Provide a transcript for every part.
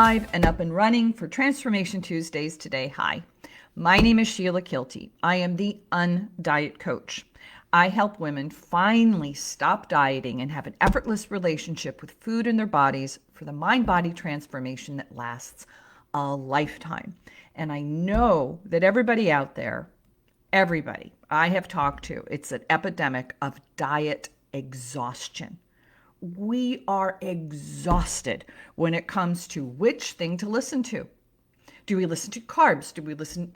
live and up and running for Transformation Tuesdays today. Hi, my name is Sheila Kilty. I am the Undiet Coach. I help women finally stop dieting and have an effortless relationship with food and their bodies for the mind-body transformation that lasts a lifetime. And I know that everybody out there, everybody I have talked to, it's an epidemic of diet exhaustion. We are exhausted when it comes to which thing to listen to. Do we listen to carbs? Do we listen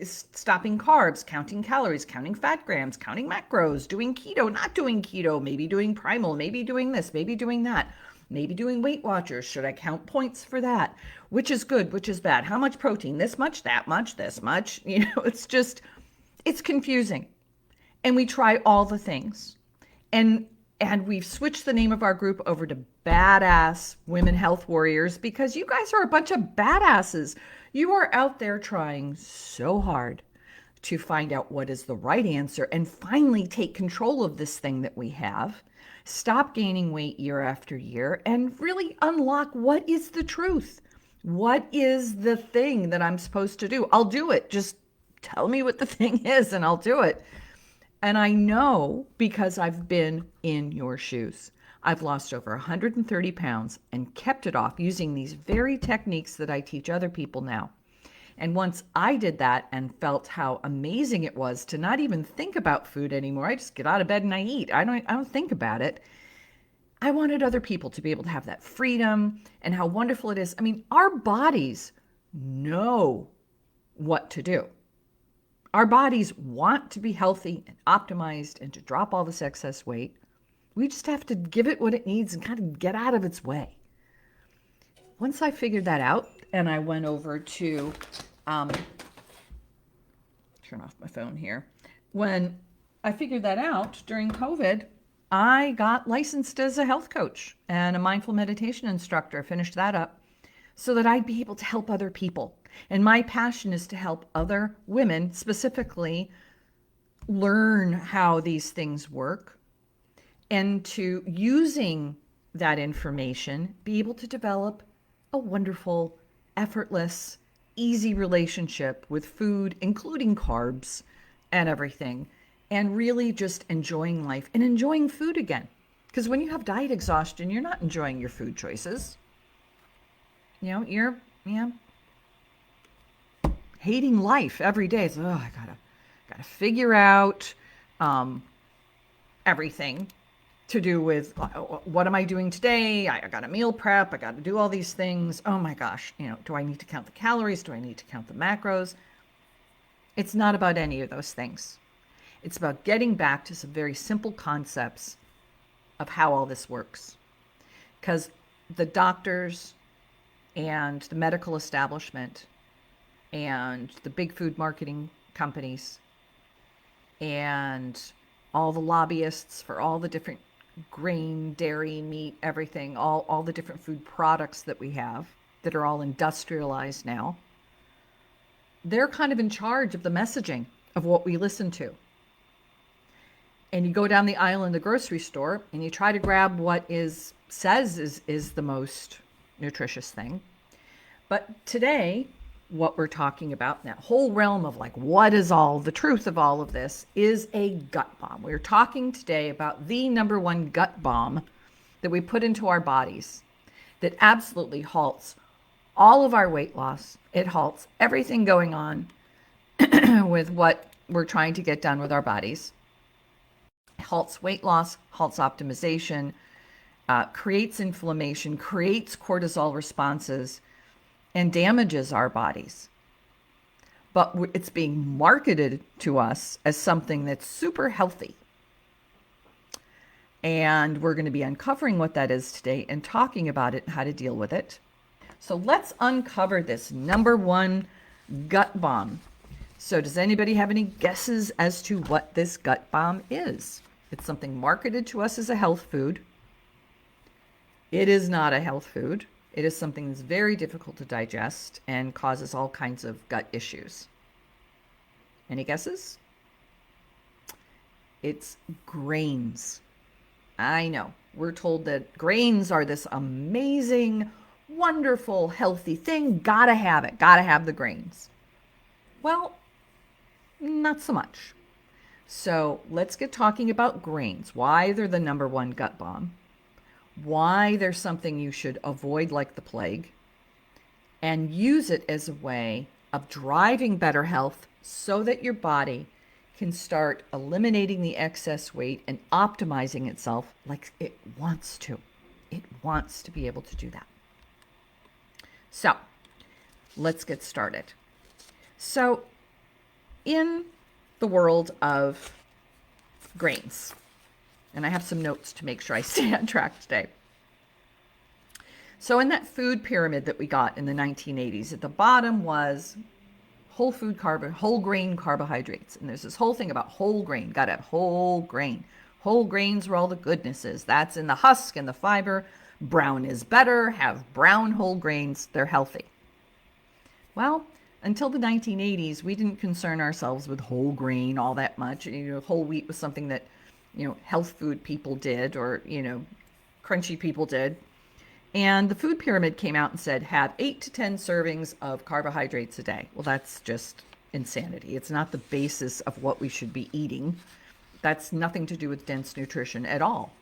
stopping carbs, counting calories, counting fat grams, counting macros, doing keto, not doing keto, maybe doing primal, maybe doing this, maybe doing that, maybe doing Weight Watchers? Should I count points for that? Which is good, which is bad? How much protein? This much, that much, this much? It's confusing. And we try all the things. And we've switched the name of our group over to Badass Women Health Warriors because you guys are a bunch of badasses. You are out there trying so hard to find out what is the right answer and finally take control of this thing that we have. Stop gaining weight year after year and really unlock what is the truth. What is the thing that I'm supposed to do? I'll do it. Just tell me what the thing is and I'll do it. And I know because I've been in your shoes. I've lost over 130 pounds and kept it off using these very techniques that I teach other people now. And once I did that and felt how amazing it was to not even think about food anymore, I just get out of bed and I eat. I don't think about it. I wanted other people to be able to have that freedom and how wonderful it is. I mean, our bodies know what to do. Our bodies want to be healthy and optimized and to drop all this excess weight. We just have to give it what it needs and kind of get out of its way. Once I figured that out and I went over to, turn off my phone here. When I figured that out during COVID, I got licensed as a health coach and a mindful meditation instructor, finished that up so that I'd be able to help other people. And my passion is to help other women specifically learn how these things work and to, using that information, be able to develop a wonderful, effortless, easy relationship with food, including carbs and everything, and really just enjoying life and enjoying food again. Because when you have diet exhaustion, you're not enjoying your food choices. You're hating life every day. It's, I gotta figure out everything to do with what am I doing today? I got to meal prep. I got to do all these things. Oh my gosh, do I need to count the calories? Do I need to count the macros? It's not about any of those things. It's about getting back to some very simple concepts of how all this works. Because the doctors and the medical establishment and the big food marketing companies and all the lobbyists for all the different grain, dairy, meat, everything, all the different food products that we have that are all industrialized now, they're kind of in charge of the messaging of what we listen to. And you go down the aisle in the grocery store and you try to grab what says is the most nutritious thing. But today, what we're talking about, that whole realm of what is all the truth of all of this, is a gut bomb. We're talking today about the number one gut bomb that we put into our bodies that absolutely halts all of our weight loss. It halts everything going on with what we're trying to get done with our bodies. It halts weight loss, halts optimization, creates inflammation, creates cortisol responses, and damages our bodies. But it's being marketed to us as something that's super healthy. And we're going to be uncovering what that is today and talking about it and how to deal with it. So let's uncover this number one gut bomb. So does anybody have any guesses as to what this gut bomb is? It's something marketed to us as a health food. It is not a health food. It is something that's very difficult to digest and causes all kinds of gut issues. Any guesses? It's grains. I know. We're told that grains are this amazing, wonderful, healthy thing. Gotta have it. Gotta have the grains. Well, not so much. So let's get talking about grains, why they're the number one gut bomb, why they're something you should avoid like the plague, and use it as a way of driving better health so that your body can start eliminating the excess weight and optimizing itself like it wants to. It wants to be able to do that. So let's get started. So in the world of grains, and I have some notes to make sure I stay on track today. So in that food pyramid that we got in the 1980s, at the bottom was whole grain carbohydrates. And there's this whole thing about whole grain. Got to have whole grain. Whole grains where all the goodness is. That's in the husk and the fiber. Brown is better. Have brown whole grains. They're healthy. Well, until the 1980s, we didn't concern ourselves with whole grain all that much. Whole wheat was something that, health food people did, or, crunchy people did. And the food pyramid came out and said, have 8 to 10 servings of carbohydrates a day. Well, that's just insanity. It's not the basis of what we should be eating. That's nothing to do with dense nutrition at all.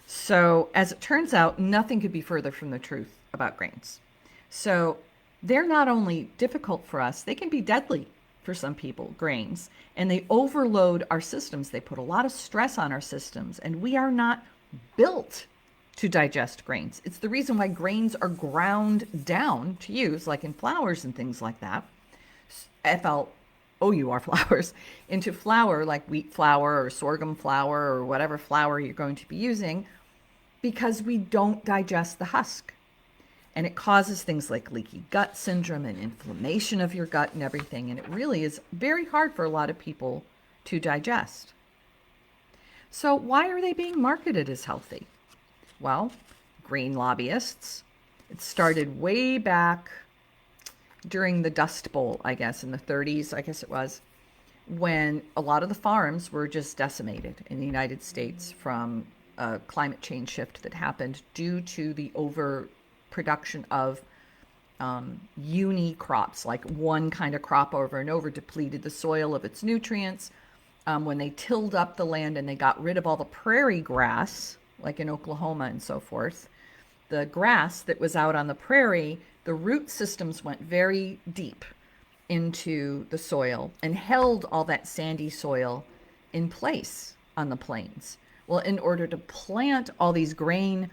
So as it turns out, nothing could be further from the truth about grains. So they're not only difficult for us, they can be deadly for some people, grains. And they overload our systems. They put a lot of stress on our systems. And we are not built to digest grains. It's the reason why grains are ground down to use, like in flours and things like that. FLOUR flours, into flour like wheat flour or sorghum flour or whatever flour you're going to be using, because we don't digest the husk. And it causes things like leaky gut syndrome and inflammation of your gut and everything. And it really is very hard for a lot of people to digest. So why are they being marketed as healthy? Well, grain lobbyists. It started way back during the Dust Bowl, I guess, in the 30s, I guess it was, when a lot of the farms were just decimated in the United States from a climate change shift that happened due to the overproduction of uni crops, like one kind of crop over and over, depleted the soil of its nutrients. When they tilled up the land and they got rid of all the prairie grass, like in Oklahoma and so forth, the grass that was out on the prairie, the root systems went very deep into the soil and held all that sandy soil in place on the plains. Well, in order to plant all these grain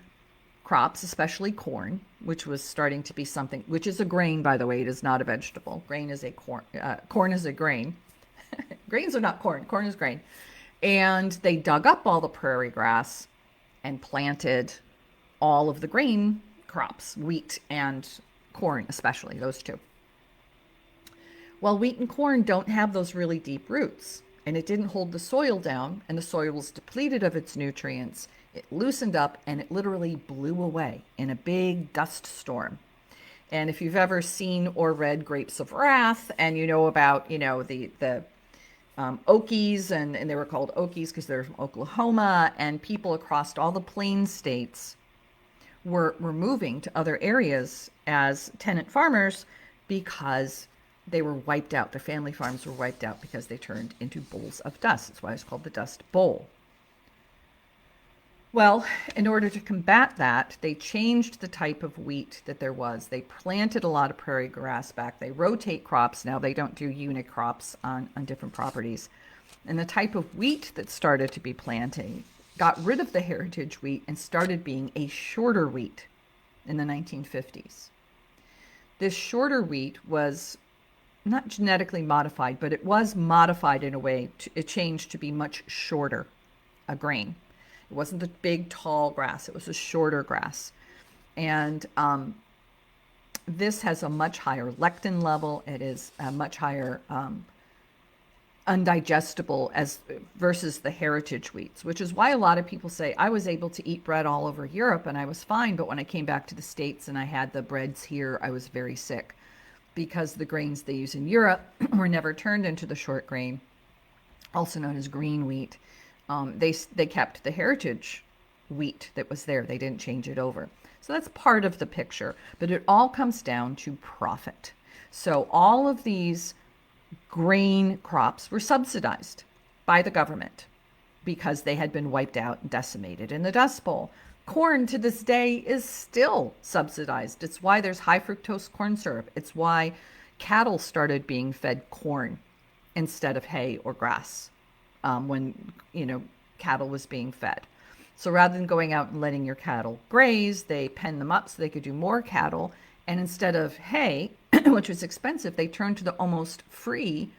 crops, especially corn, which was starting to be something, which is a grain, by the way, it is not a vegetable. Corn is a grain. Grains are not corn. Corn is grain. And they dug up all the prairie grass and planted all of the grain crops, wheat and corn, especially those two. Well, wheat and corn don't have those really deep roots, and it didn't hold the soil down, and the soil was depleted of its nutrients. It loosened up, and it literally blew away in a big dust storm. And if you've ever seen or read Grapes of Wrath, and you know about, the Okies, and they were called Okies because they're from Oklahoma, and people across all the plain states were moving to other areas as tenant farmers because they were wiped out. Their family farms were wiped out because they turned into bowls of dust. That's why it's called the Dust Bowl. Well, in order to combat that, they changed the type of wheat that there was. They planted a lot of prairie grass back. They rotate crops. Now they don't do unit crops on different properties. And the type of wheat that started to be planted got rid of the heritage wheat and started being a shorter wheat in the 1950s. This shorter wheat was not genetically modified, but it was modified in a way. It changed to be much shorter, a grain. It wasn't the big, tall grass. It was a shorter grass. And this has a much higher lectin level. It is a much higher undigestible versus the heritage wheats, which is why a lot of people say, I was able to eat bread all over Europe and I was fine. But when I came back to the States and I had the breads here, I was very sick because the grains they use in Europe were never turned into the short grain, also known as green wheat. They kept the heritage wheat that was there. They didn't change it over. So that's part of the picture, but it all comes down to profit. So all of these grain crops were subsidized by the government because they had been wiped out and decimated in the Dust Bowl. Corn to this day is still subsidized. It's why there's high fructose corn syrup. It's why cattle started being fed corn instead of hay or grass when, cattle was being fed. So rather than going out and letting your cattle graze, they pen them up so they could do more cattle. And instead of hay, which was expensive, they turned to the almost free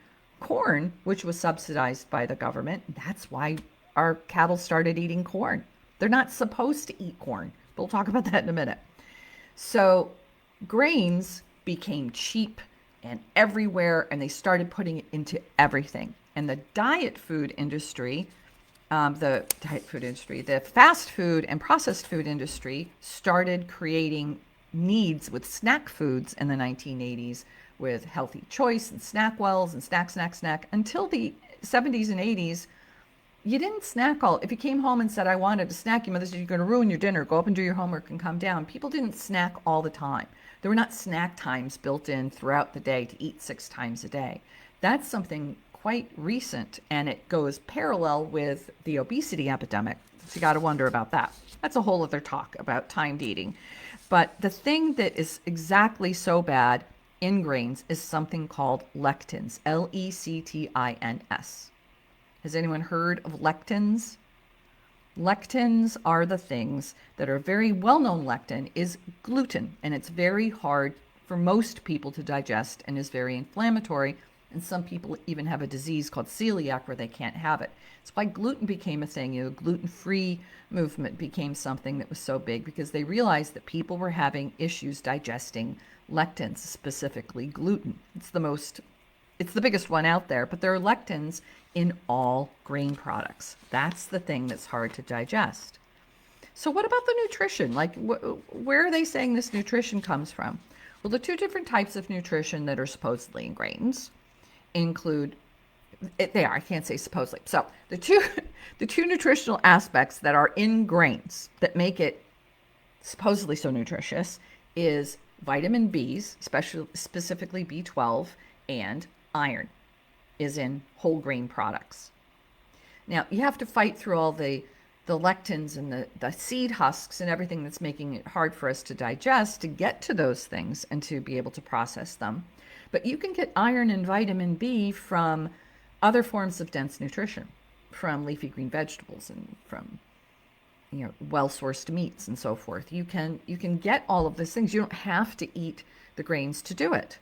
corn, which was subsidized by the government. That's why our cattle started eating corn. They're not supposed to eat corn. We'll talk about that in a minute. So grains became cheap and everywhere, and they started putting it into everything. And the food industry, the fast food and processed food industry started creating needs with snack foods in the 1980s with Healthy Choice and Snackwells and Snack. Until the 70s and 80s, you didn't snack all. If you came home and said, I wanted a snack, your mother said, you're going to ruin your dinner. Go up and do your homework and come down. People didn't snack all the time. There were not snack times built in throughout the day to eat 6 times a day. That's something quite recent, and it goes parallel with the obesity epidemic. So you got to wonder about that. That's a whole other talk about timed eating. But the thing that is exactly so bad in grains is something called lectins, Lectins. Has anyone heard of lectins? Lectins are the things that are very well-known. Lectin is gluten, and it's very hard for most people to digest and is very inflammatory. And some people even have a disease called celiac where they can't have it. It's why gluten became a thing. The gluten-free movement became something that was so big because they realized that people were having issues digesting lectins, specifically gluten. It's the biggest one out there, but there are lectins in all grain products. That's the thing that's hard to digest. So what about the nutrition? Like, where are they saying this nutrition comes from? Well, the 2 different types of nutrition that are supposedly in grains include, I can't say supposedly. So the two nutritional aspects that are in grains that make it supposedly so nutritious is vitamin B's, specifically B12, and iron is in whole grain products. Now, you have to fight through all the lectins and the seed husks and everything that's making it hard for us to digest to get to those things and to be able to process them. But you can get iron and vitamin B from other forms of dense nutrition, from leafy green vegetables and from well-sourced meats and so forth. You can get all of those things. You don't have to eat the grains to do it.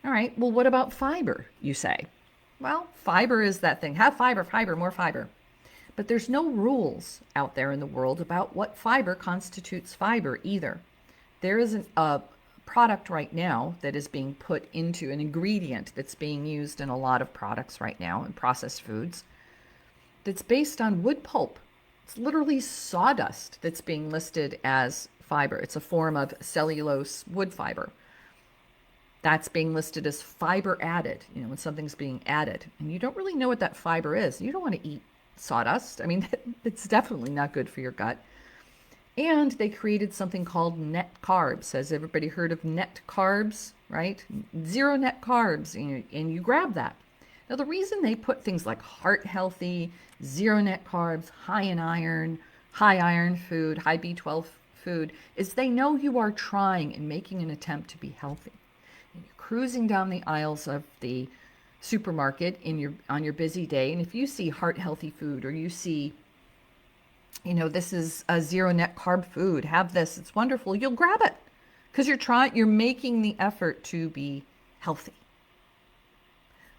All right, well, what about fiber, you say? Well, fiber is that thing. Have fiber, more fiber. But there's no rules out there in the world about what fiber constitutes fiber either. There is a product right now that is being put into an ingredient that's being used in a lot of products right now in processed foods that's based on wood pulp. It's literally sawdust that's being listed as fiber. It's a form of cellulose wood fiber. That's being listed as fiber added, when something's being added. And you don't really know what that fiber is. You don't want to eat sawdust. I mean, it's definitely not good for your gut. And they created something called net carbs. Has everybody heard of net carbs, right? 0 net carbs, and you grab that. Now, the reason they put things like heart healthy, 0 net carbs, high in iron, high iron food, high B12 food, is they know you are trying and making an attempt to be healthy. And you're cruising down the aisles of the supermarket on your busy day, and if you see heart healthy food, or you see, this is a 0 net carb food, have this, it's wonderful, you'll grab it because you're making the effort to be healthy.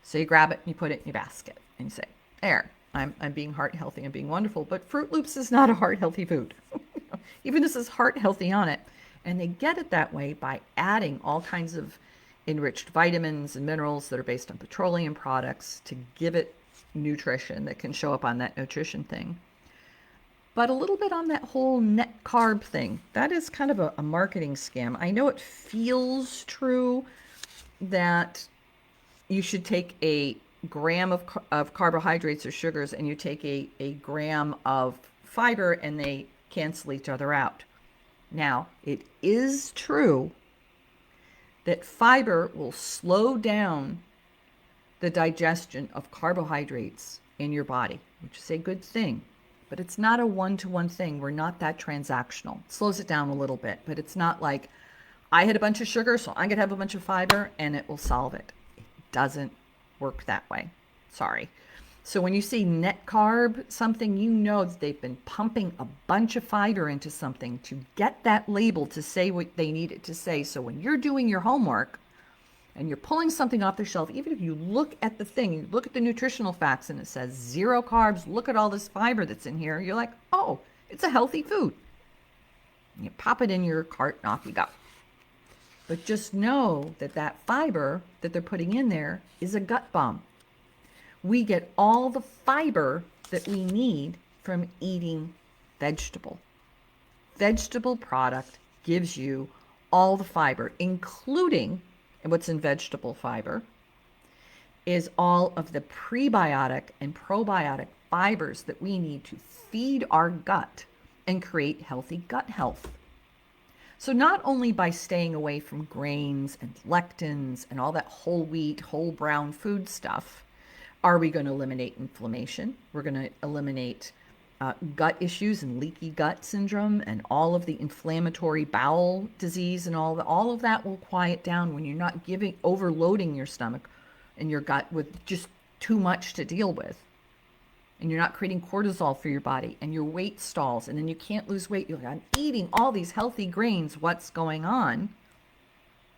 So you grab it and you put it in your basket and you say, there, I'm being heart healthy, I'm being wonderful. But Fruit Loops is not a heart healthy food. Even this is heart healthy on it. And they get it that way by adding all kinds of enriched vitamins and minerals that are based on petroleum products to give it nutrition that can show up on that nutrition thing. But a little bit on that whole net carb thing. That is kind of a marketing scam. I know it feels true that you should take a gram of carbohydrates or sugars and you take a gram of fiber and they cancel each other out. Now, it is true that fiber will slow down the digestion of carbohydrates in your body, which is a good thing. But it's not a one-to-one thing. We're not that transactional. It slows it down a little bit, but it's not like I had a bunch of sugar, so I'm going to have a bunch of fiber and it will solve it. It doesn't work that way. Sorry. So when you see net carb something, you know that they've been pumping a bunch of fiber into something to get that label to say what they need it to say. So when you're doing your homework and you're pulling something off the shelf, even if you look at the thing, you look at the nutritional facts and it says 0 carbs, look at all this fiber that's in here, you're like, oh, it's a healthy food. You pop it in your cart and off you go. But just know that that fiber that they're putting in there is a gut bomb. We get all the fiber that we need from eating vegetable. Vegetable product gives you all the fiber, including, and what's in vegetable fiber, is all of the prebiotic and probiotic fibers that we need to feed our gut and create healthy gut health. So not only by staying away from grains and lectins and all that whole wheat, whole brown food stuff, are we going to eliminate inflammation? We're going to eliminate gut issues and leaky gut syndrome and all of the inflammatory bowel disease and all of that will quiet down when you're not overloading your stomach and your gut with just too much to deal with. And you're not creating cortisol for your body and your weight stalls and then you can't lose weight. You're like, I'm eating all these healthy grains. What's going on?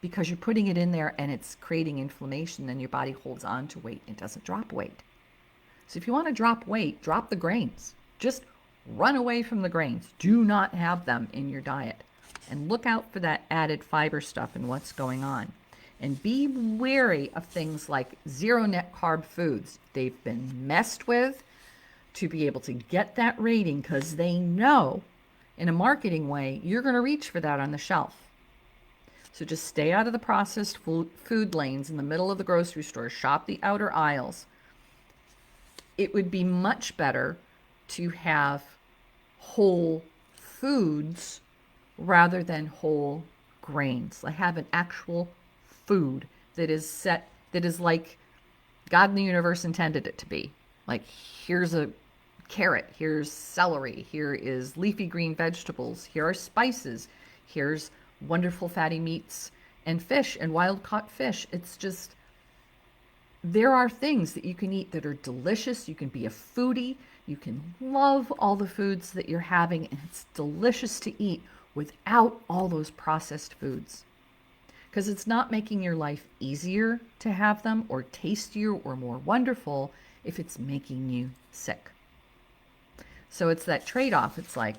Because you're putting it in there and it's creating inflammation and your body holds on to weight and doesn't drop weight. So if you want to drop weight, drop the grains. Just run away from the grains. Do not have them in your diet. And look out for that added fiber stuff and what's going on. And be wary of things like 0 net carb foods. They've been messed with to be able to get that rating because they know in a marketing way you're going to reach for that on the shelf. So just stay out of the processed food lanes in the middle of the grocery store. Shop the outer aisles. It would be much better to have whole foods rather than whole grains. Like have an actual food that is like God in the universe intended it to be. Like here's a carrot, here's celery, here is leafy green vegetables, here are spices, here's wonderful fatty meats and fish and wild caught fish. It's just, there are things that you can eat that are delicious. You can be a foodie. You can love all the foods that you're having and it's delicious to eat without all those processed foods. Because it's not making your life easier to have them or tastier or more wonderful if it's making you sick. So it's that trade-off. It's like,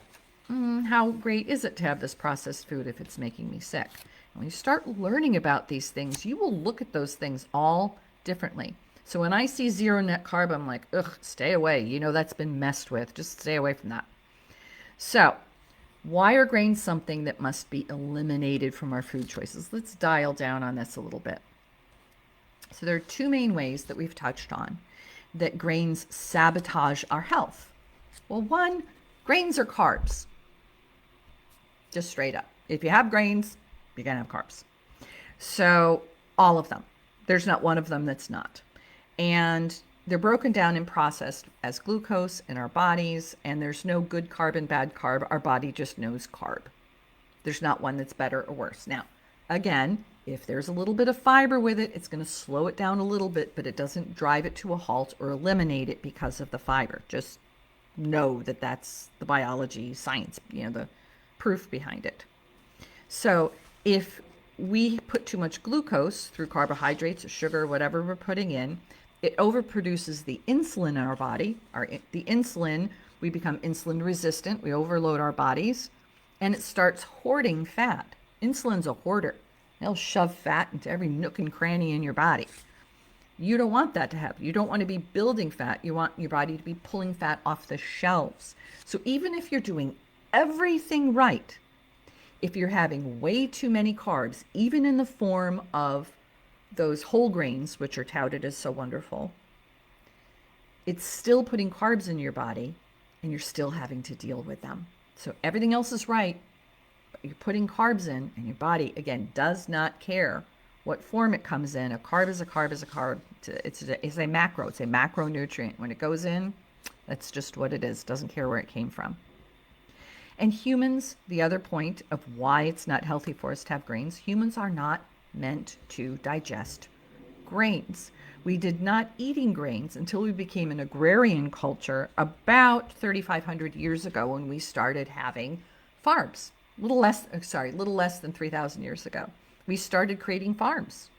how great is it to have this processed food if it's making me sick? And when you start learning about these things, you will look at those things all differently. So when I see 0 net carb, I'm like, ugh, stay away. You know, that's been messed with. Just stay away from that. So why are grains something that must be eliminated from our food choices? Let's dial down on this a little bit. So there are 2 main ways that we've touched on that grains sabotage our health. Well, 1, grains are carbs. Just straight up. If you have grains, you're going to have carbs. So all of them. There's not one of them that's not. And they're broken down and processed as glucose in our bodies, and there's no good carb and bad carb. Our body just knows carb. There's not one that's better or worse. Now, again, if there's a little bit of fiber with it, it's going to slow it down a little bit, but it doesn't drive it to a halt or eliminate it because of the fiber. Just know that that's the biology, science, the proof behind it. So if we put too much glucose through carbohydrates or sugar, whatever we're putting in, it overproduces the insulin in our body. The insulin, we become insulin resistant. We overload our bodies and it starts hoarding fat. Insulin's a hoarder. They'll shove fat into every nook and cranny in your body. You don't want that to happen. You don't want to be building fat. You want your body to be pulling fat off the shelves. So even if you're doing everything right, if you're having way too many carbs, even in the form of those whole grains, which are touted as so wonderful, it's still putting carbs in your body and you're still having to deal with them. So everything else is right, but you're putting carbs in, and your body, again, does not care what form it comes in. A carb is a carb is a carb. It's a macro. It's a macronutrient. When it goes in, that's just what it is. Doesn't care where it came from. And humans, the other point of why it's not healthy for us to have grains, humans are not meant to digest grains. We did not eating grains until we became an agrarian culture about 3,500 years ago when we started having farms. Little less than 3,000 years ago. We started creating farms.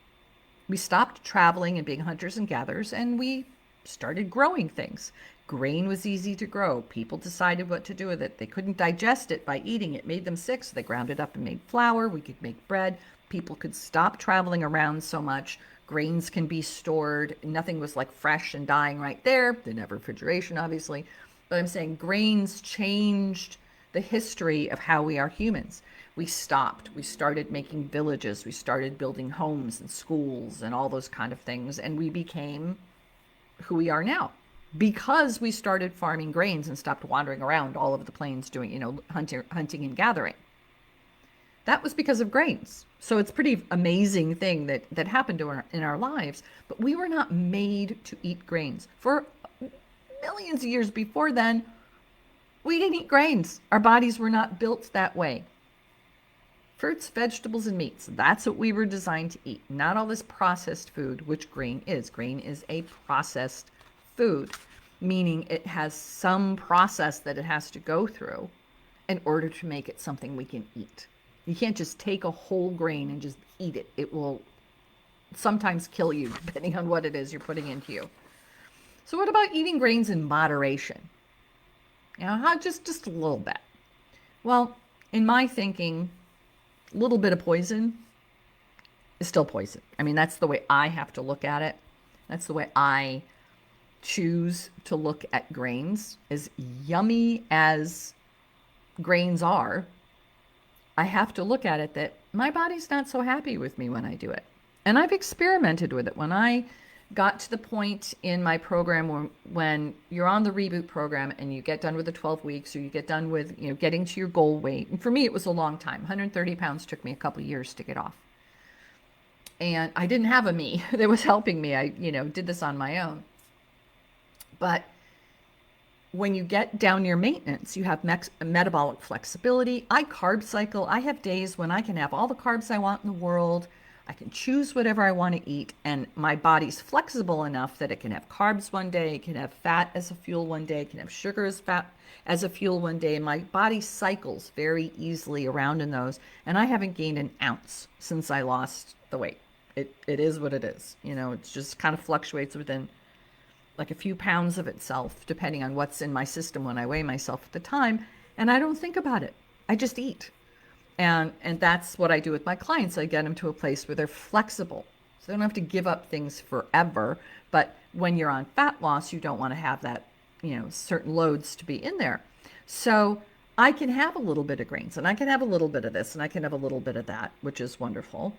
We stopped traveling and being hunters and gatherers, and we started growing things. Grain was easy to grow. People decided what to do with it. They couldn't digest it by eating it. It made them sick, so they ground it up and made flour. We could make bread. People could stop traveling around so much. Grains can be stored. Nothing was like fresh and dying right there. Didn't have refrigeration, obviously. But I'm saying grains changed the history of how we are humans. We stopped. We started making villages. We started building homes and schools and all those kind of things. And we became who we are now because we started farming grains and stopped wandering around all over the plains doing, hunting and gathering. That was because of grains. So it's a pretty amazing thing that happened in our lives. But we were not made to eat grains. For millions of years before then, we didn't eat grains. Our bodies were not built that way. Fruits, vegetables, and meats. That's what we were designed to eat. Not all this processed food, which grain is. Grain is a processed food, meaning it has some process that it has to go through in order to make it something we can eat. You can't just take a whole grain and just eat it. It will sometimes kill you, depending on what it is you're putting into you. So what about eating grains in moderation? Just a little bit. Well, in my thinking, a little bit of poison is still poison. I mean, that's the way I have to look at it. That's the way I choose to look at grains. As yummy as grains are, I have to look at it that my body's not so happy with me when I do it. And I've experimented with it. When I got to the point in my program when you're on the Reboot program and you get done with the 12 weeks or you get done with getting to your goal weight. And for me, it was a long time. 130 pounds took me a couple of years to get off. And I didn't have a me that was helping me. I did this on my own. But when you get down near maintenance, you have metabolic flexibility. I carb cycle. I have days when I can have all the carbs I want in the world. I can choose whatever I want to eat, and my body's flexible enough that it can have carbs one day, it can have fat as a fuel one day, it can have sugar as a fuel one day, and my body cycles very easily around in those, and I haven't gained an ounce since I lost the weight. It is what it is. It just kind of fluctuates within like a few pounds of itself, depending on what's in my system when I weigh myself at the time, and I don't think about it. I just eat. And that's what I do with my clients. I get them to a place where they're flexible. So they don't have to give up things forever. But when you're on fat loss, you don't want to have that, certain loads to be in there. So I can have a little bit of grains and I can have a little bit of this and I can have a little bit of that, which is wonderful.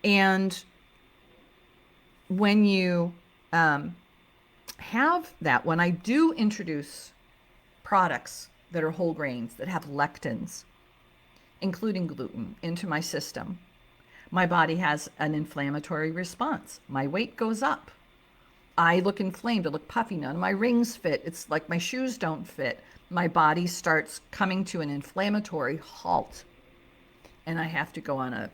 And when you have that, when I do introduce products that are whole grains, that have lectins, including gluten, into my system, my body has an inflammatory response. My weight goes up. I look inflamed. I look puffy. None of my rings fit. It's like my shoes don't fit. My body starts coming to an inflammatory halt. And I have to go on a,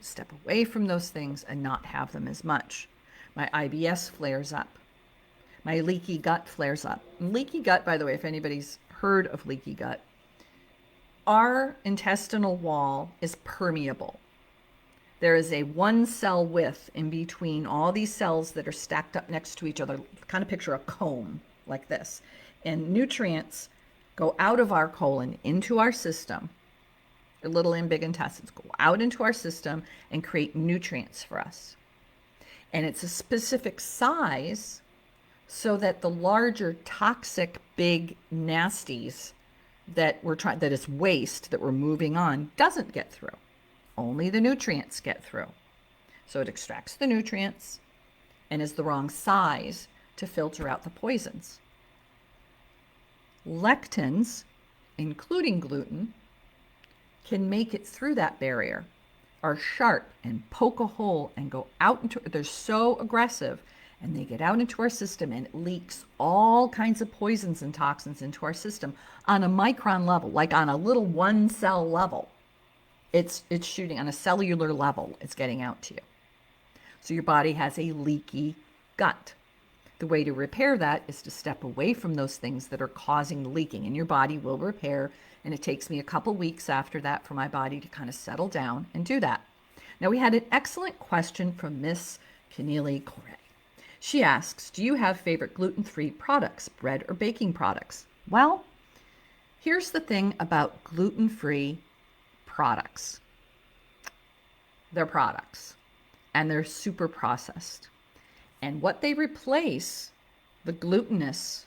step away from those things and not have them as much. My IBS flares up. My leaky gut flares up. And leaky gut, by the way, if anybody's heard of leaky gut, our intestinal wall is permeable. There is a 1 cell width in between all these cells that are stacked up next to each other. Kind of picture a comb like this. And nutrients go out of our colon into our system. The little and big intestines go out into our system and create nutrients for us. And it's a specific size so that the larger toxic big nasties that is waste that we're moving on doesn't get through. Only the nutrients get through. So it extracts the nutrients and is the wrong size to filter out the poisons. Lectins, including gluten, can make it through that barrier, are sharp and poke a hole and go out into, they're so aggressive, and they get out into our system and it leaks all kinds of poisons and toxins into our system on a micron level, like on a little one cell level. It's shooting on a cellular level, it's getting out to you. So your body has a leaky gut. The way to repair that is to step away from those things that are causing the leaking, and your body will repair. And it takes me a couple weeks after that for my body to kind of settle down and do that. Now, we had an excellent question from Miss Keneally Corey. She asks, do you have favorite gluten-free products, bread or baking products? Well, here's the thing about gluten-free products. They're products, and they're super processed. And what they replace, the glutinous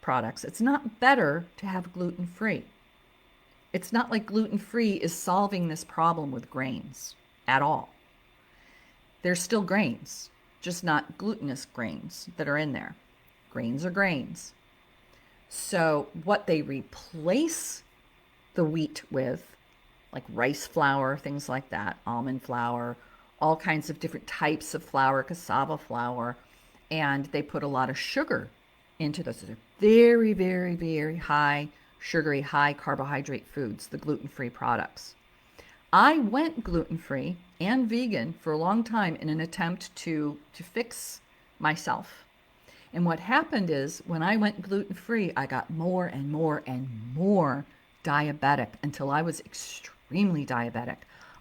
products, it's not better to have gluten-free. It's not like gluten-free is solving this problem with grains at all. There's still grains, just not glutinous grains that are in there. Grains are grains. So what they replace the wheat with, like rice flour, things like that, almond flour, all kinds of different types of flour, cassava flour, and they put a lot of sugar into those. They're very, very, very high sugary, high carbohydrate foods, the gluten-free products. I went gluten-free and vegan for a long time in an attempt to fix myself. And what happened is when I went gluten-free, I got more and more and more diabetic until I was extremely diabetic.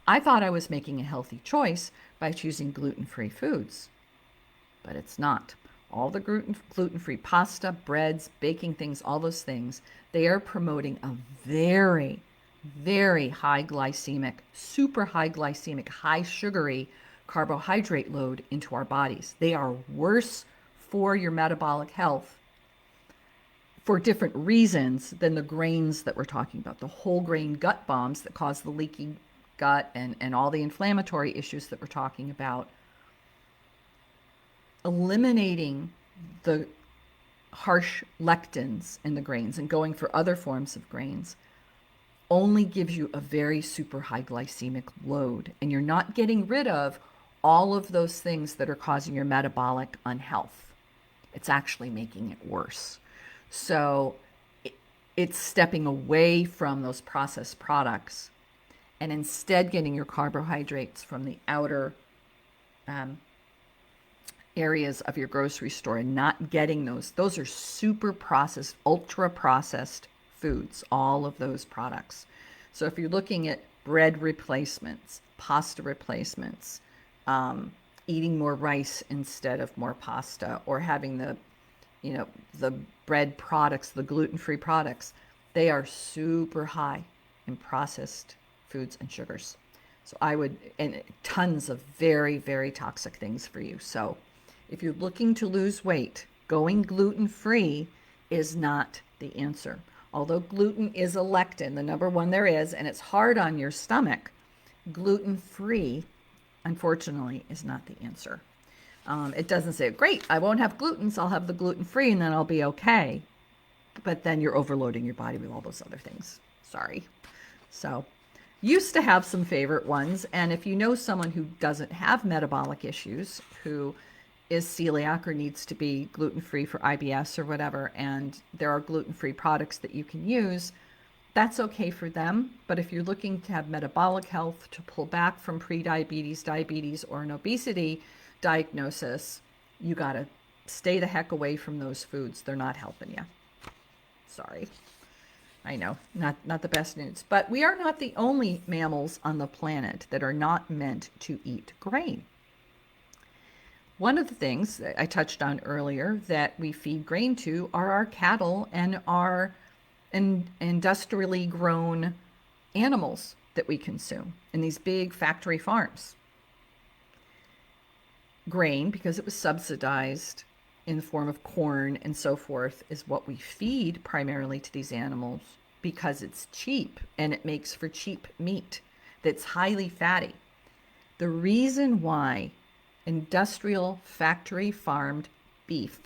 I thought I was making a healthy choice by choosing gluten-free foods, but it's not. All the gluten-free pasta, breads, baking things, all those things, they are promoting a very, very high glycemic, super high glycemic, high sugary carbohydrate load into our bodies. They are worse for your metabolic health for different reasons than the grains that we're talking about, the whole grain gut bombs that cause the leaky gut and all the inflammatory issues that we're talking about. Eliminating the harsh lectins in the grains and going for other forms of grains only gives you a very super high glycemic load, and you're not getting rid of all of those things that are causing your metabolic unhealth. It's actually making it worse. So it's stepping away from those processed products and instead getting your carbohydrates from the outer areas of your grocery store and not getting those. Those are super processed, ultra processed foods, all of those products. So if you're looking at bread replacements, pasta replacements, eating more rice instead of more pasta, or having the bread products, the gluten-free products, they are super high in processed foods and sugars. So and tons of very, very toxic things for you. So if you're looking to lose weight, going gluten-free is not the answer. Although gluten is a lectin, the number one there is, and it's hard on your stomach, gluten-free, unfortunately, is not the answer. It doesn't say, great, I won't have gluten, so I'll have the gluten-free and then I'll be okay. But then you're overloading your body with all those other things. Sorry. So used to have some favorite ones. And if you know someone who doesn't have metabolic issues, who is celiac or needs to be gluten-free for IBS or whatever, and there are gluten-free products that you can use, that's okay for them. But if you're looking to have metabolic health, to pull back from pre-diabetes, diabetes, or an obesity diagnosis, you got to stay the heck away from those foods. They're not helping you. Sorry. I know, not the best news. But we are not the only mammals on the planet that are not meant to eat grain. One of the things that I touched on earlier that we feed grain to are our cattle and our industrially grown animals that we consume in these big factory farms. Grain, because it was subsidized in the form of corn and so forth, is what we feed primarily to these animals because it's cheap and it makes for cheap meat that's highly fatty. The reason why industrial factory farmed beef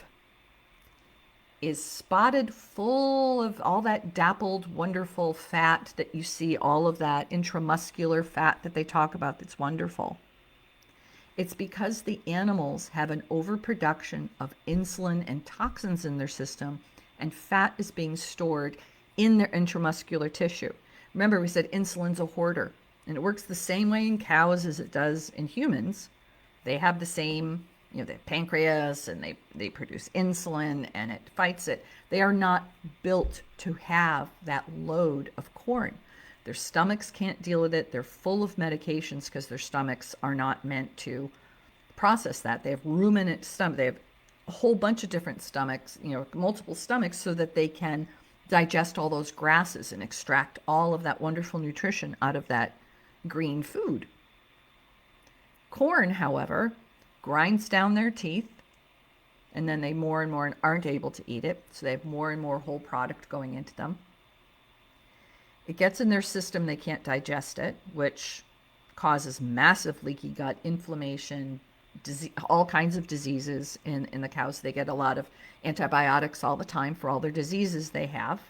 is spotted full of all that dappled, wonderful fat that you see, all of that intramuscular fat that they talk about that's wonderful. It's because the animals have an overproduction of insulin and toxins in their system, and fat is being stored in their intramuscular tissue. Remember, we said insulin's a hoarder, and it works the same way in cows as it does in humans. They have the same, they have pancreas and they produce insulin and it fights it. They are not built to have that load of corn. Their stomachs can't deal with it. They're full of medications because their stomachs are not meant to process that. They have ruminant stomach. They have a whole bunch of different stomachs, multiple stomachs, so that they can digest all those grasses and extract all of that wonderful nutrition out of that green food. Corn, however, grinds down their teeth, and then they more and more aren't able to eat it, so they have more and more whole product going into them. It gets in their system, they can't digest it, which causes massive leaky gut, inflammation, all kinds of diseases in the cows. They get a lot of antibiotics all the time for all their diseases they have.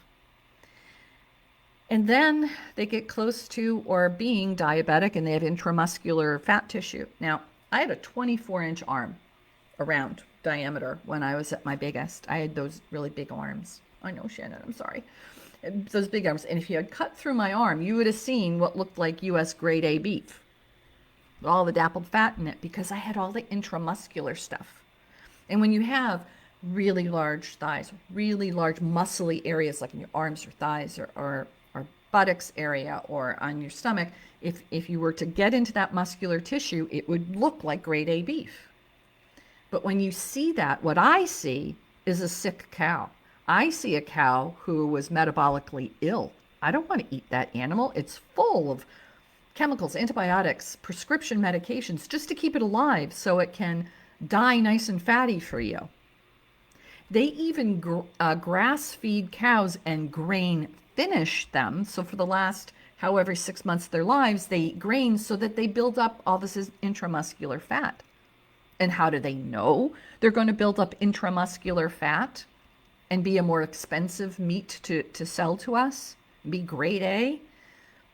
And then they get close to or being diabetic, and they have intramuscular fat tissue. Now, I had a 24-inch arm around diameter when I was at my biggest. I had those really big arms. I know, Shannon, I'm sorry. Those big arms. And if you had cut through my arm, you would have seen what looked like U.S. grade A beef. All the dappled fat in it, because I had all the intramuscular stuff. And when you have really large thighs, really large muscly areas like in your arms or thighs or buttocks area or on your stomach, if you were to get into that muscular tissue, it would look like grade A beef. But when you see that, what I see is a sick cow. I see a cow who was metabolically ill. I don't want to eat that animal. It's full of chemicals, antibiotics, prescription medications, just to keep it alive so it can die nice and fatty for you. They even grass feed cows and grain finish them. So for the last however 6 months of their lives, they eat grain so that they build up all this intramuscular fat. And how do they know they're going to build up intramuscular fat and be a more expensive meat to sell to us, be grade A?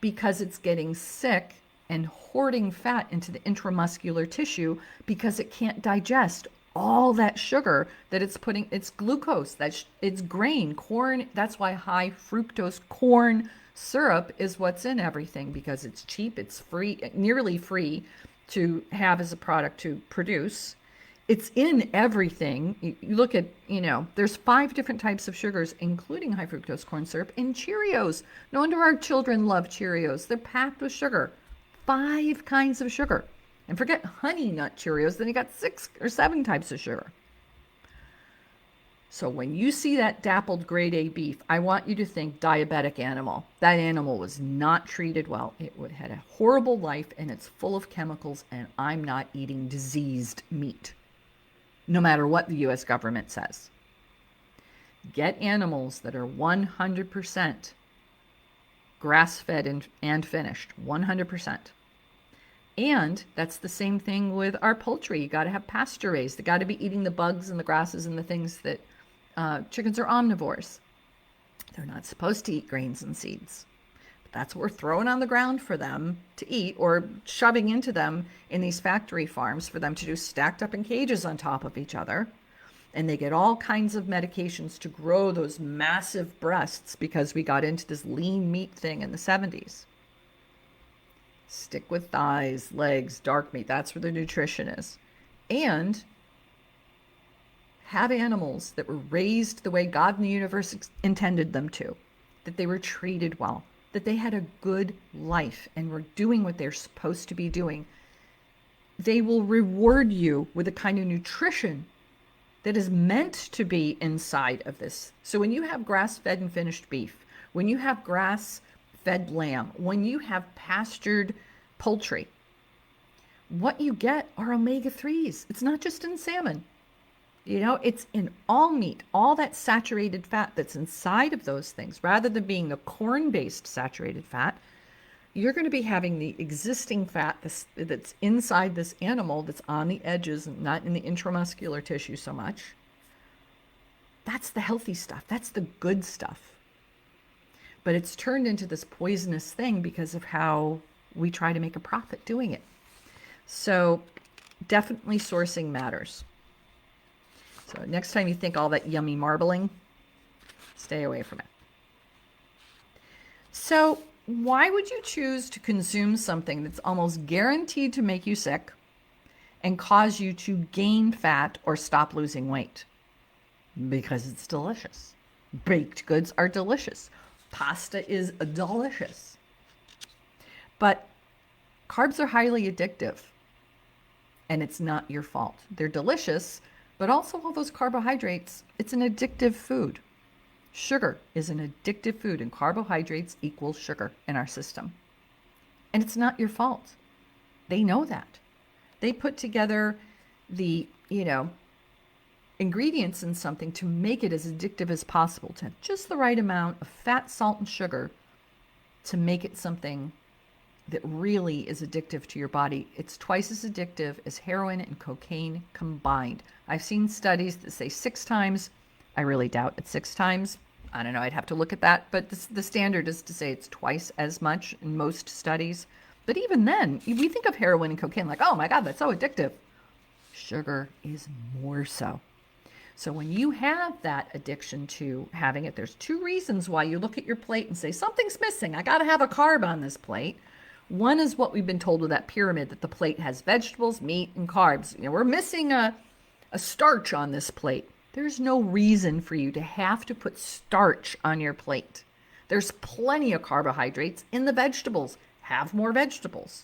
Because it's getting sick and hoarding fat into the intramuscular tissue because it can't digest all that sugar that it's putting. It's glucose, it's grain, corn. That's why high fructose corn syrup is what's in everything, because it's cheap, it's free, nearly free to have as a product to produce. It's in everything. You look at, there's 5 different types of sugars, including high fructose corn syrup in Cheerios. No wonder our children love Cheerios. They're packed with sugar. 5 kinds of sugar. And forget honey nut Cheerios, then you got 6 or 7 types of sugar. So when you see that dappled grade A beef, I want you to think diabetic animal. That animal was not treated well. It had a horrible life, and it's full of chemicals, and I'm not eating diseased meat, no matter what the U.S. government says. Get animals that are 100% grass-fed and finished, 100%. And that's the same thing with our poultry. You got to have pasture raised. They got to be eating the bugs and the grasses and the things that chickens are omnivores. They're not supposed to eat grains and seeds. But that's what we're throwing on the ground for them to eat, or shoving into them in these factory farms for them to do, stacked up in cages on top of each other. And they get all kinds of medications to grow those massive breasts because we got into this lean meat thing in the 70s. Stick with thighs, legs, dark meat. That's where the nutrition is. And have animals that were raised the way God in the universe intended them to, that they were treated well, that they had a good life and were doing what they're supposed to be doing. They will reward you with the kind of nutrition that is meant to be inside of this. So when you have grass-fed and finished beef, when you have grass-fed lamb, when you have pastured poultry, what you get are omega-3s. It's not just in salmon. It's in all meat, all that saturated fat that's inside of those things. Rather than being the corn-based saturated fat, you're going to be having the existing fat that's inside this animal, that's on the edges and not in the intramuscular tissue so much. That's the healthy stuff. That's the good stuff. But it's turned into this poisonous thing because of how we try to make a profit doing it. So definitely sourcing matters. So next time you think all that yummy marbling, stay away from it. So why would you choose to consume something that's almost guaranteed to make you sick and cause you to gain fat or stop losing weight? Because it's delicious. Baked goods are delicious. Pasta is delicious. But carbs are highly addictive, and it's not your fault. They're delicious, but also all those carbohydrates, it's an addictive food. Sugar is an addictive food, and carbohydrates equals sugar in our system. And it's not your fault. They know that. They put together the, ingredients in something to make it as addictive as possible, to have just the right amount of fat, salt, and sugar to make it something that really is addictive to your body. It's twice as addictive as heroin and cocaine combined. I've seen studies that say 6 times. I really doubt it's 6 times. I don't know, I'd have to look at that. But the standard is to say it's twice as much in most studies. But even then, we think of heroin and cocaine like, oh my God, that's so addictive. Sugar is more so. So when you have that addiction to having it, there's 2 reasons why you look at your plate and say, something's missing. I got to have a carb on this plate. One is what we've been told with that pyramid, that the plate has vegetables, meat, and carbs. We're missing a starch on this plate. There's no reason for you to have to put starch on your plate. There's plenty of carbohydrates in the vegetables. Have more vegetables.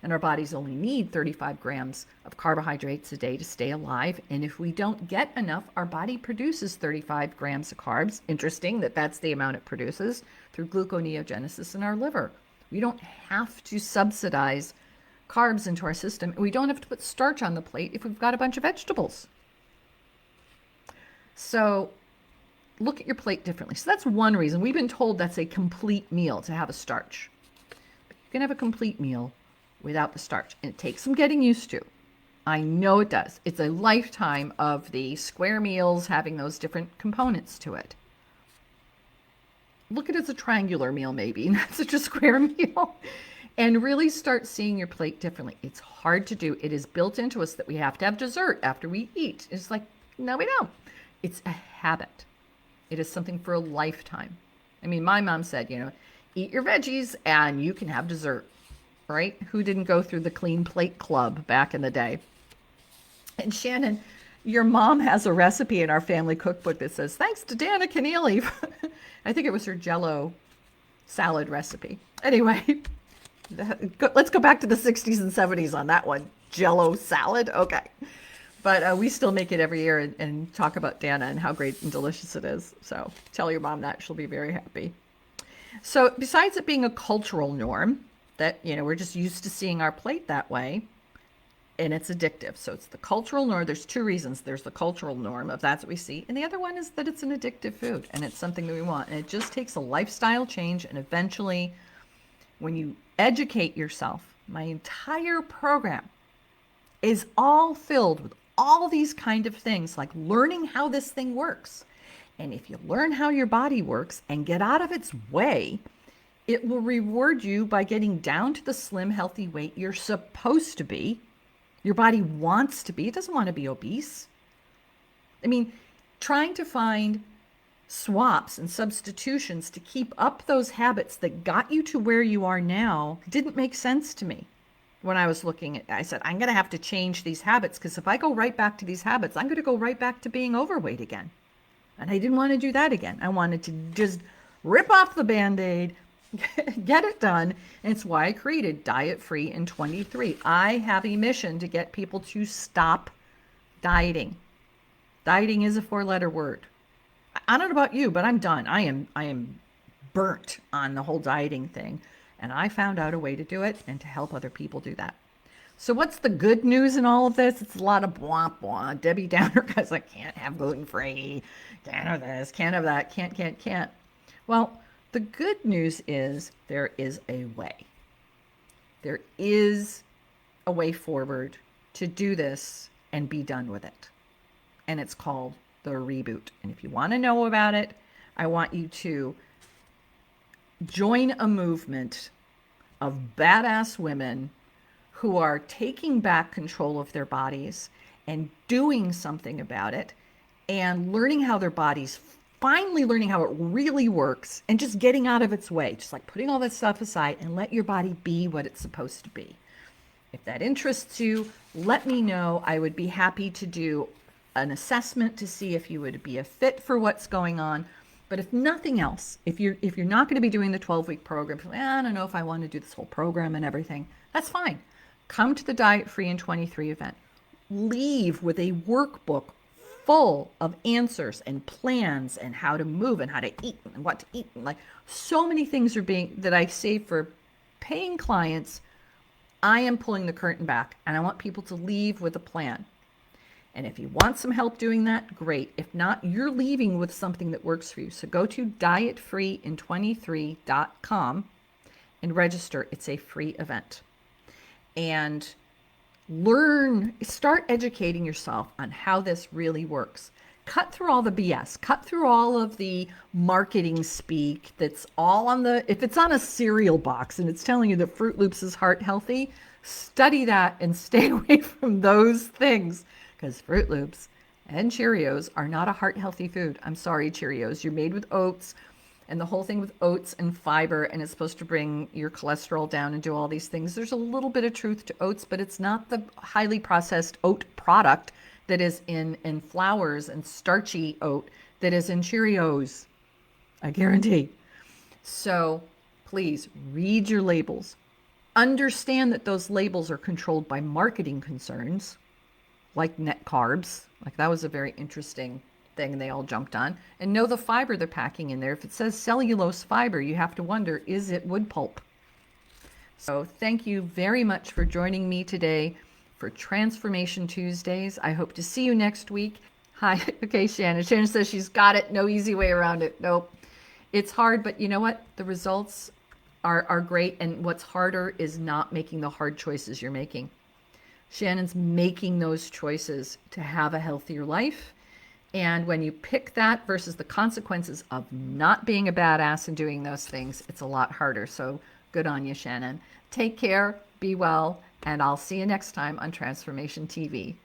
And our bodies only need 35 grams of carbohydrates a day to stay alive. And if we don't get enough, our body produces 35 grams of carbs. Interesting that that's the amount it produces through gluconeogenesis in our liver. We don't have to subsidize carbs into our system. We don't have to put starch on the plate if we've got a bunch of vegetables. So look at your plate differently. So that's one reason. We've been told that's a complete meal to have a starch. But you can have a complete meal without the starch. And it takes some getting used to. I know it does. It's a lifetime of the square meals having those different components to it. Look at it as a triangular meal, maybe, not such a square meal. And really start seeing your plate differently. It's hard to do. It is built into us that we have to have dessert after we eat. It's like, no, we don't. It's a habit. It is something for a lifetime. I mean, my mom said, eat your veggies and you can have dessert, right? Who didn't go through the Clean Plate Club back in the day? And Shannon, your mom has a recipe in our family cookbook that says, thanks to Dana Keneally. I think it was her Jell-O salad recipe. Anyway, let's go back to the 60s and 70s on that one. Jell-O salad? Okay. But we still make it every year and talk about Dana and how great and delicious it is. So tell your mom that. She'll be very happy. So besides it being a cultural norm that, we're just used to seeing our plate that way, and it's addictive. So it's the cultural norm. There's 2 reasons. There's the cultural norm of that's what we see. And the other one is that it's an addictive food and it's something that we want. And it just takes a lifestyle change. And eventually, when you educate yourself, my entire program is all filled with all these kind of things, like learning how this thing works. And if you learn how your body works and get out of its way, it will reward you by getting down to the slim, healthy weight you're supposed to be. Your body wants to be. It doesn't want to be obese. I mean, trying to find swaps and substitutions to keep up those habits that got you to where you are now didn't make sense to me. When I was looking at, I said, I'm going to have to change these habits, because if I go right back to these habits, I'm going to go right back to being overweight again. And I didn't want to do that again. I wanted to just rip off the Band-Aid, get it done. And it's why I created Diet Free in 23. I have a mission to get people to stop dieting. Dieting is a 4-letter word. I don't know about you, but I'm done. I am burnt on the whole dieting thing. And I found out a way to do it and to help other people do that. So what's the good news in all of this? It's a lot of blah, blah. Debbie Downer guys like, can't have gluten-free, can't have this, can't have that, can't. Well, the good news is there is a way. There is a way forward to do this and be done with it. And it's called the Reboot. And if you want to know about it, I want you to join a movement of badass women who are taking back control of their bodies and doing something about it and learning how their bodies, finally learning how it really works and just getting out of its way, just like putting all that stuff aside and let your body be what it's supposed to be. If that interests you, let me know. I would be happy to do an assessment to see if you would be a fit for what's going on. But if nothing else, if you're not going to be doing the 12-week program, I don't know if I want to do this whole program and everything, that's fine. Come to the Diet Free in 23 event. Leave with a workbook full of answers and plans and how to move and how to eat and what to eat. And like so many things are being that I say for paying clients. I am pulling the curtain back and I want people to leave with a plan. And if you want some help doing that, great. If not, you're leaving with something that works for you. So go to dietfreein23.com and register. It's a free event. And start educating yourself on how this really works. Cut through all the BS, cut through all of the marketing speak that's all if it's on a cereal box and it's telling you that Fruit Loops is heart healthy, study that and stay away from those things because Fruit Loops and Cheerios are not a heart healthy food. I'm sorry, Cheerios. You're made with oats. And the whole thing with oats and fiber, and it's supposed to bring your cholesterol down and do all these things. There's a little bit of truth to oats, but it's not the highly processed oat product that is in flours and starchy oat that is in Cheerios. I guarantee. So please read your labels. Understand that those labels are controlled by marketing concerns, like net carbs. Like that was a very interesting thing they all jumped on. And know the fiber they're packing in there. If it says cellulose fiber, you have to wonder, is it wood pulp? So thank you very much for joining me today for Transformation Tuesdays. I hope to see you next week. Hi. Okay, Shannon. Shannon says she's got it. No easy way around it. Nope. It's hard, but you know what? The results are great. And what's harder is not making the hard choices you're making. Shannon's making those choices to have a healthier life. And when you pick that versus the consequences of not being a badass and doing those things, it's a lot harder. So good on you, Shannon. Take care, be well, and I'll see you next time on Transformation TV.